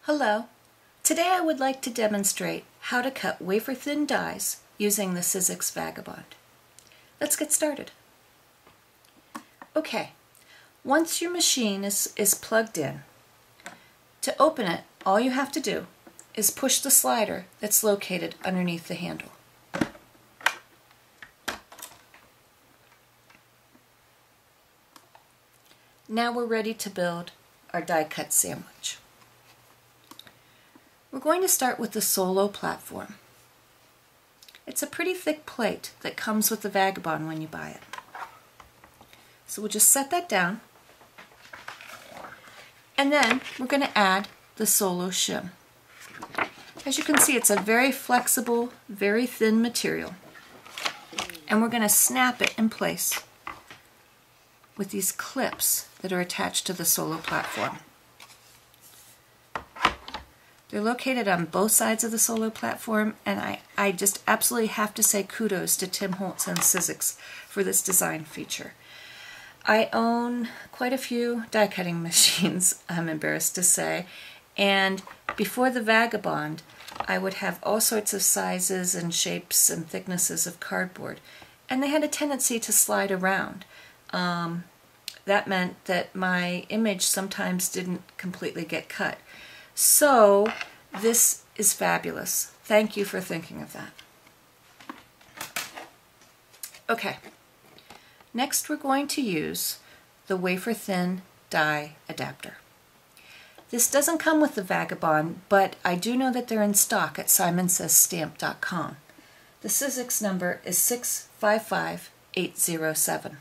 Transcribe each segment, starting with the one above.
Hello. Today I would like to demonstrate how to cut wafer-thin dies using the Wafer-Thin Vagabond. Let's get started. Okay, once your machine is plugged in, to open it, all you have to do is push the slider that's located underneath the handle. Now we're ready to build our die-cut sandwich. We're going to start with the solo platform. It's a pretty thick plate that comes with the Vagabond when you buy it. So we'll just set that down, and then we're going to add the solo shim. As you can see, it's a very flexible, very thin material, and we're going to snap it in place with these clips that are attached to the solo platform. They're located on both sides of the solo platform, and I just absolutely have to say kudos to Tim Holtz and Wafer-Thin for this design feature. I own quite a few die cutting machines, I'm embarrassed to say, and before the Vagabond I would have all sorts of sizes and shapes and thicknesses of cardboard, and they had a tendency to slide around. That meant that my image sometimes didn't completely get cut. So this is fabulous. Thank you for thinking of that. Okay, next we're going to use the wafer-thin die adapter. This doesn't come with the Vagabond, but I do know that they're in stock at simonsaysstamp.com. The Wafer-Thin number is 655807.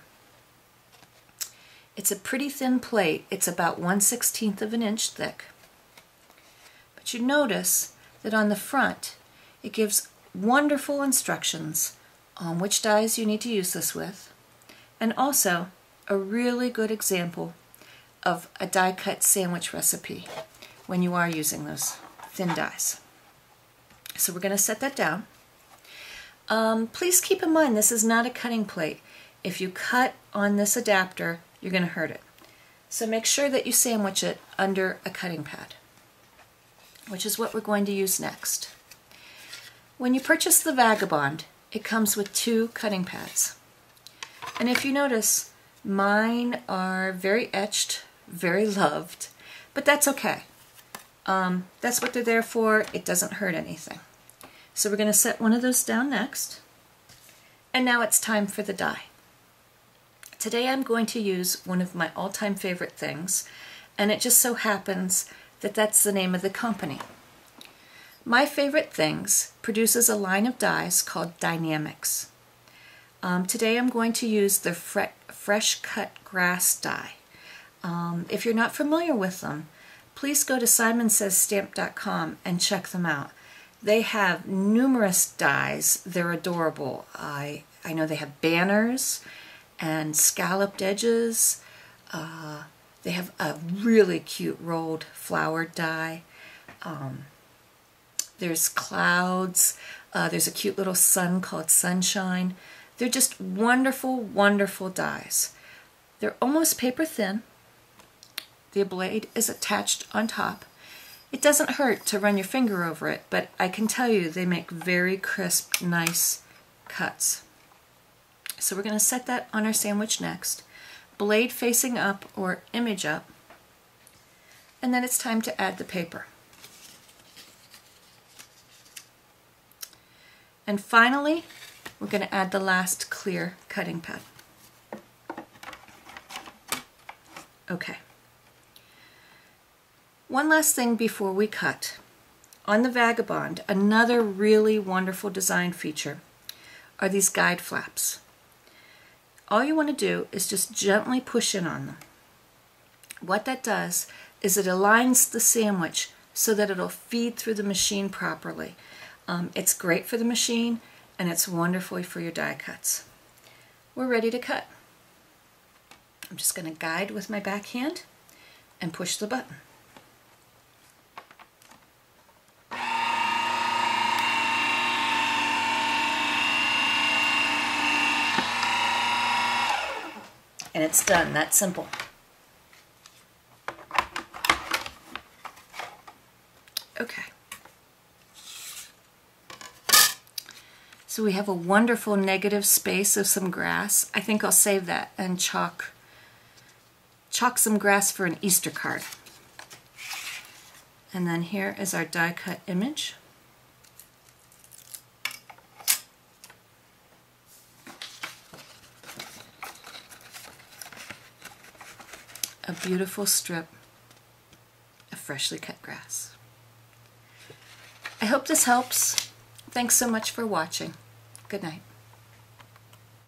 It's a pretty thin plate. It's about 1/16 of an inch thick. But you notice that on the front it gives wonderful instructions on which dies you need to use this with, and also a really good example of a die-cut sandwich recipe when you are using those thin dies. So we're going to set that down. Please keep in mind this is not a cutting plate. If you cut on this adapter, you're going to hurt it. So make sure that you sandwich it under a cutting pad, which is what we're going to use next. When you purchase the Vagabond, it comes with 2 cutting pads. And if you notice, mine are very etched, very loved, but that's okay. That's what they're there for. It doesn't hurt anything. So we're going to set one of those down next. And now it's time for the die. Today I'm going to use one of my all-time favorite things, and it just so happens that that's the name of the company. My Favorite Things produces a line of dies called Die-namics. Today I'm going to use the fresh cut grass die. If you're not familiar with them, please go to simonsaysstamp.com and check them out. They have numerous dies. They're adorable. I know they have banners and scalloped edges. They have a really cute rolled flower die. There's clouds. There's a cute little sun called Sunshine. They're just wonderful, wonderful dies. They're almost paper thin. The blade is attached on top. It doesn't hurt to run your finger over it, but I can tell you they make very crisp, nice cuts. So we're going to set that on our sandwich next. Blade facing up or image up, and then it's time to add the paper. And finally, we're going to add the last clear cutting pad. Okay. One last thing before we cut. On the Vagabond, another really wonderful design feature are these guide flaps. All you want to do is just gently push in on them. What that does is it aligns the sandwich so that it'll feed through the machine properly. It's great for the machine, and it's wonderful for your die cuts. We're ready to cut. I'm just going to guide with my back hand and push the button. And it's done. That simple. Okay. So we have a wonderful negative space of some grass. I think I'll save that and chalk some grass for an Easter card. And then here is our die cut image. A beautiful strip of freshly cut grass. I hope this helps. Thanks so much for watching. Good night.